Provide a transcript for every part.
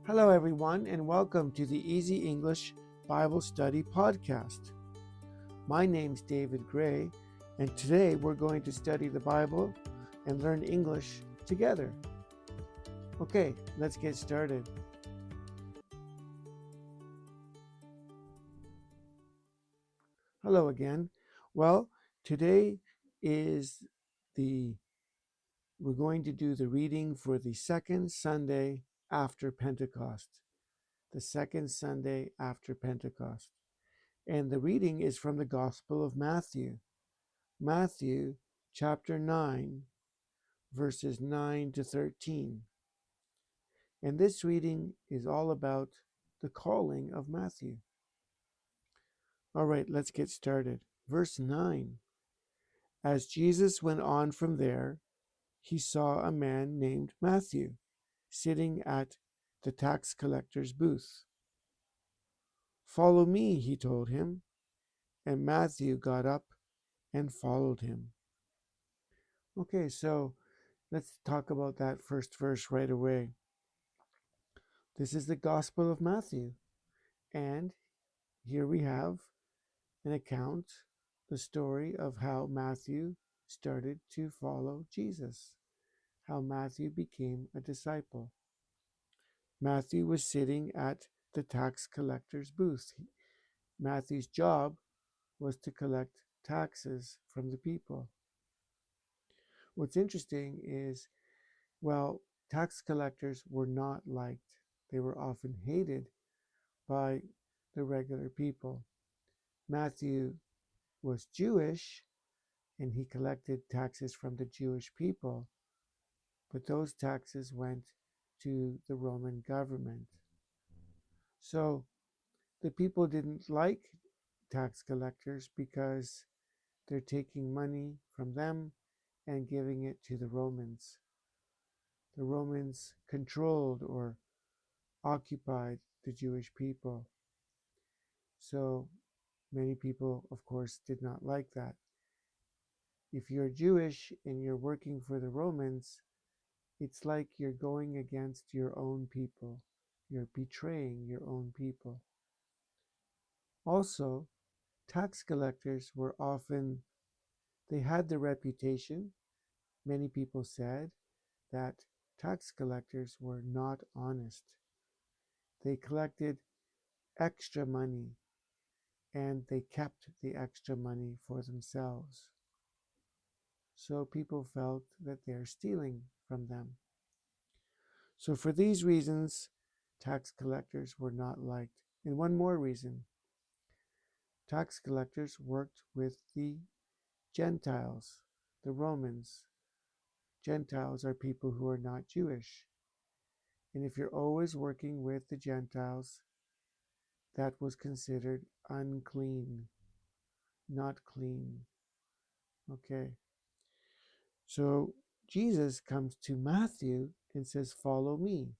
Hello, everyone, and welcome to the Easy English Bible Study Podcast. My name's David Gray, and today we're going to study the Bible and learn English together. Okay, let's get started. Hello again. Well, today we're going to do the reading for the second Sunday after Pentecost. The second Sunday after Pentecost. And the reading is from the Gospel of Matthew. Matthew chapter 9, verses 9 to 13. And this reading is all about the calling of Matthew. All right, let's get started. Verse 9. As Jesus went on from there, he saw a man named Matthew sitting at the tax collector's booth. Follow me, he told him, and Matthew got up and followed him. Okay, so let's talk about that first verse right away. This is the Gospel of Matthew, and here we have an account, the story of how Matthew started to follow Jesus, how Matthew became a disciple. Matthew was sitting at the tax collector's booth. Matthew's job was to collect taxes from the people. What's interesting is, well, tax collectors were not liked. They were often hated by the regular people. Matthew was Jewish and he collected taxes from the Jewish people, but those taxes went to the Roman government. So the people didn't like tax collectors because they're taking money from them and giving it to the Romans. The Romans controlled or occupied the Jewish people. So many people, of course, did not like that. If you're Jewish and you're working for the Romans, it's like you're going against your own people. You're betraying your own people. Also, tax collectors were often, they had the reputation, many people said, that tax collectors were not honest. They collected extra money and they kept the extra money for themselves. So people felt that they're stealing from them. So for these reasons, tax collectors were not liked. And one more reason, tax collectors worked with the Gentiles, the Romans. Gentiles are people who are not Jewish. And if you're always working with the Gentiles, that was considered unclean, not clean. Okay. So Jesus comes to Matthew and says, follow me.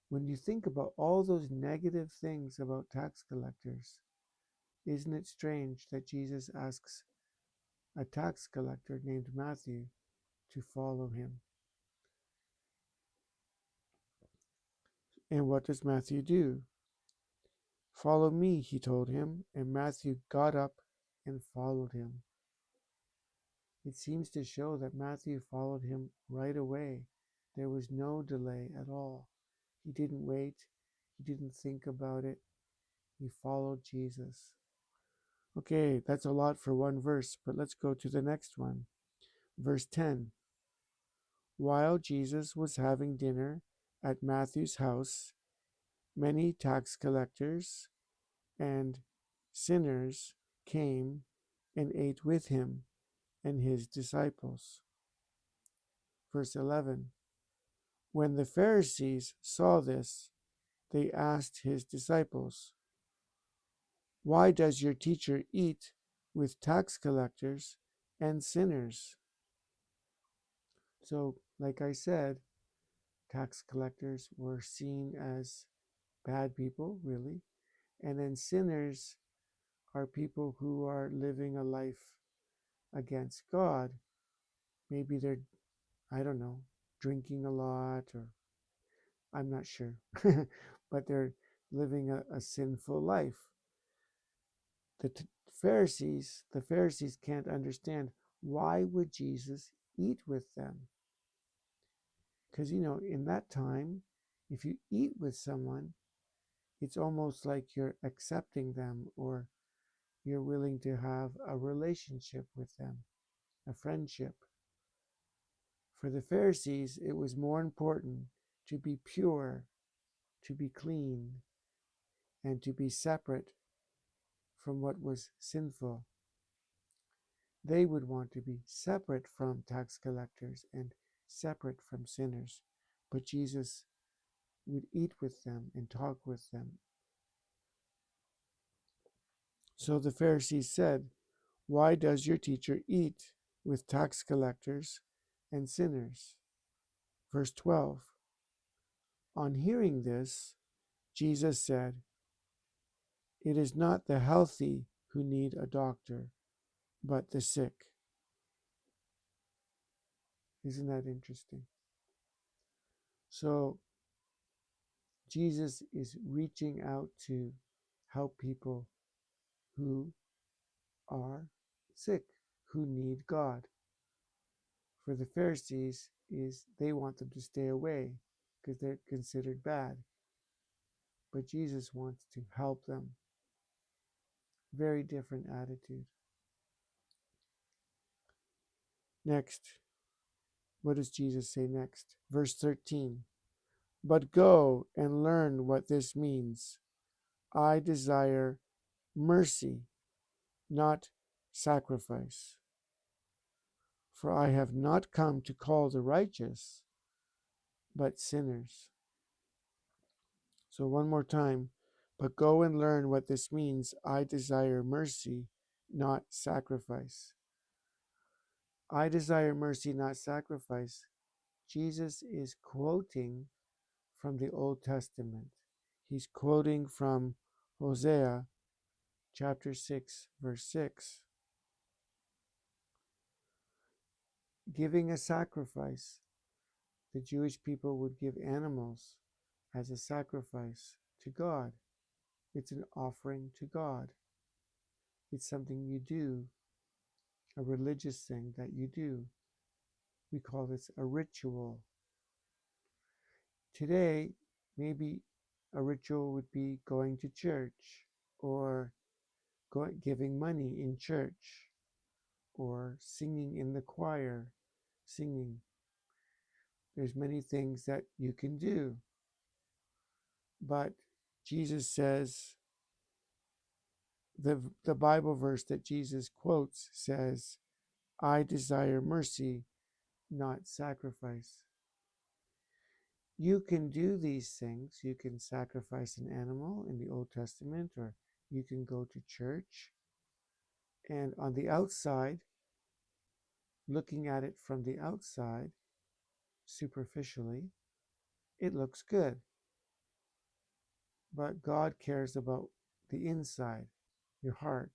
When you think about all those negative things about tax collectors, isn't it strange that Jesus asks a tax collector named Matthew to follow him? And what does Matthew do? Follow me, he told him, and Matthew got up and followed him. It seems to show that Matthew followed him right away. There was no delay at all. He didn't wait. He didn't think about it. He followed Jesus. Okay, that's a lot for one verse, but let's go to the next one. Verse 10. While Jesus was having dinner at Matthew's house, many tax collectors and sinners came and ate with him and his disciples. Verse 11. When the Pharisees saw this, they asked his disciples, why does your teacher eat with tax collectors and sinners? So, like I said, tax collectors were seen as bad people, really. And then sinners are people who are living a life against God. Maybe they're, I don't know, drinking a lot or I'm not sure. But they're living a sinful life. The Pharisees can't understand, why would Jesus eat with them? Because, in that time, if you eat with someone, it's almost like you're accepting them, or you're willing to have a relationship with them, a friendship. For the Pharisees, it was more important to be pure, to be clean, and to be separate from what was sinful. They would want to be separate from tax collectors and separate from sinners. But Jesus would eat with them and talk with them. So the Pharisees said, "Why does your teacher eat with tax collectors and sinners?" Verse 12. On hearing this, Jesus said, "It is not the healthy who need a doctor, but the sick." Isn't that interesting? So Jesus is reaching out to help people who are sick, who need God. For the Pharisees, is they want them to stay away because they're considered bad. But Jesus wants to help them. Very different attitude. Next, what does Jesus say next? Verse 13. But go and learn what this means. I desire mercy, not sacrifice. For I have not come to call the righteous, but sinners. So one more time. But go and learn what this means. I desire mercy, not sacrifice. I desire mercy, not sacrifice. Jesus is quoting from the Old Testament. He's quoting from Hosea chapter 6, verse 6. Giving a sacrifice. The Jewish people would give animals as a sacrifice to God. It's an offering to God. It's something you do, a religious thing that you do. We call this a ritual. Today, maybe a ritual would be going to church, or giving money in church, or singing in the choir, singing. There's many things that you can do. But Jesus says, the Bible verse that Jesus quotes says, I desire mercy, not sacrifice. You can do these things. You can sacrifice an animal in the Old Testament, or you can go to church. And on the outside, looking at it from the outside, superficially, it looks good. But God cares about the inside, your heart.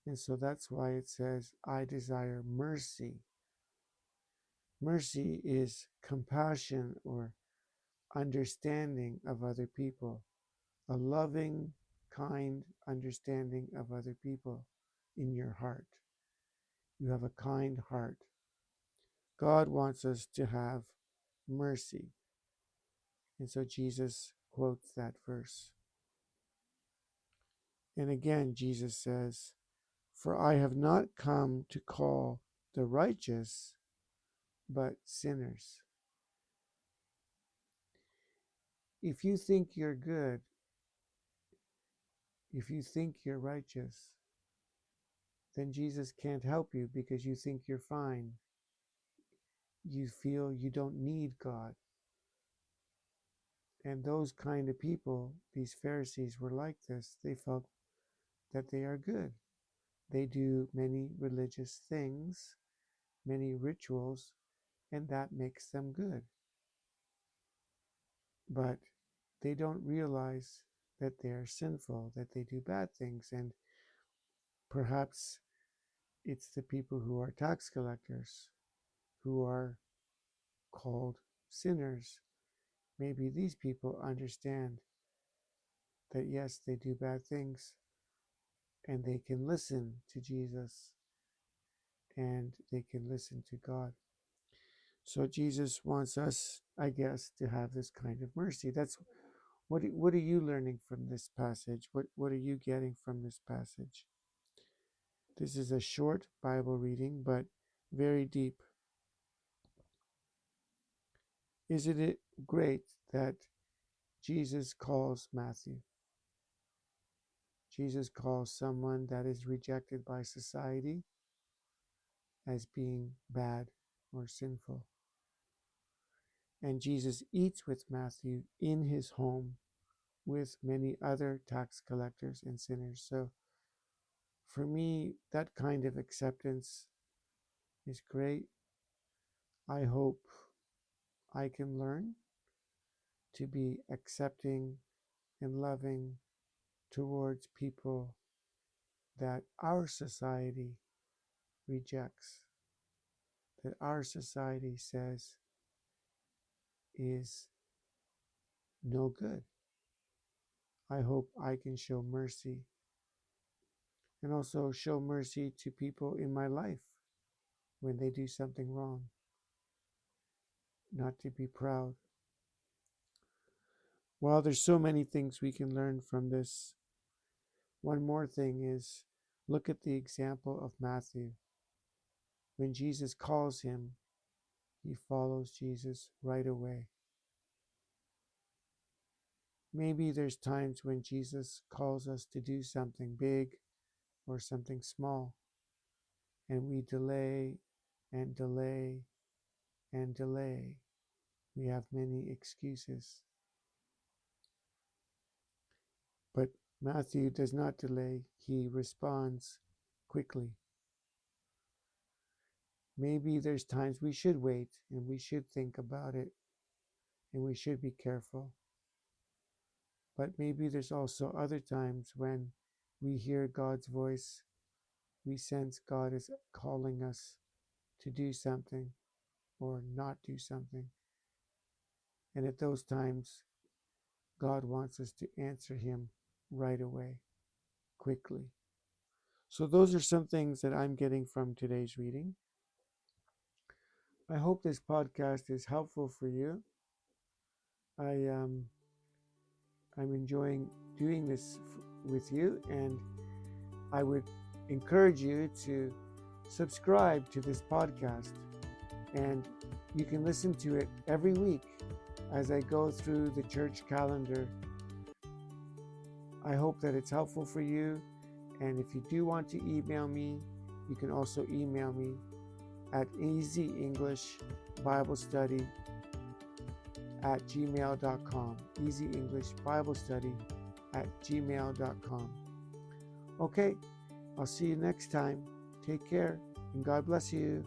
And so that's why it says, I desire mercy. Mercy is compassion or understanding of other people, a loving, kind understanding of other people in your heart. You have a kind heart. God wants us to have mercy. And so Jesus quotes that verse. And again, Jesus says, For I have not come to call the righteous, but sinners. If you think you're good, if you think you're righteous, then Jesus can't help you because you think you're fine. You feel you don't need God. And those kind of people, these Pharisees, were like this. They felt that they are good. They do many religious things, many rituals, and that makes them good. But they don't realize that they are sinful, that they do bad things. And perhaps it's the people who are tax collectors, who are called sinners. maybe these people understand that yes, they do bad things and they can listen to Jesus and they can listen to God. So Jesus wants us, I guess, to have this kind of mercy. That's what are you learning from this passage? What are you getting from this passage? This is a short Bible reading, but very deep. Isn't it great that Jesus calls Matthew? Jesus calls someone that is rejected by society as being bad or sinful. And Jesus eats with Matthew in his home with many other tax collectors and sinners. So for me, that kind of acceptance is great. I hope I can learn to be accepting and loving towards people that our society rejects, that our society says is no good. I hope I can show mercy and also show mercy to people in my life when they do something wrong, not to be proud. While there's so many things we can learn from this, one more thing is look at the example of Matthew. When Jesus calls him, he follows Jesus right away. Maybe there's times when Jesus calls us to do something big or something small, and we delay and delay and delay. We have many excuses. But Matthew does not delay, he responds quickly. Maybe there's times we should wait and we should think about it and we should be careful. But maybe there's also other times when we hear God's voice, we sense God is calling us to do something or not do something. And at those times, God wants us to answer him right away, quickly. So those are some things that I'm getting from today's reading. I hope this podcast is helpful for you. I'm enjoying doing this with you, and I would encourage you to subscribe to this podcast, and you can listen to it every week as I go through the church calendar. I hope that it's helpful for you, and if you do want to email me, you can also email me at easyenglishbiblestudy@gmail.com. easyenglishbiblestudy@gmail.com. Okay, I'll see you next time. Take care, and God bless you.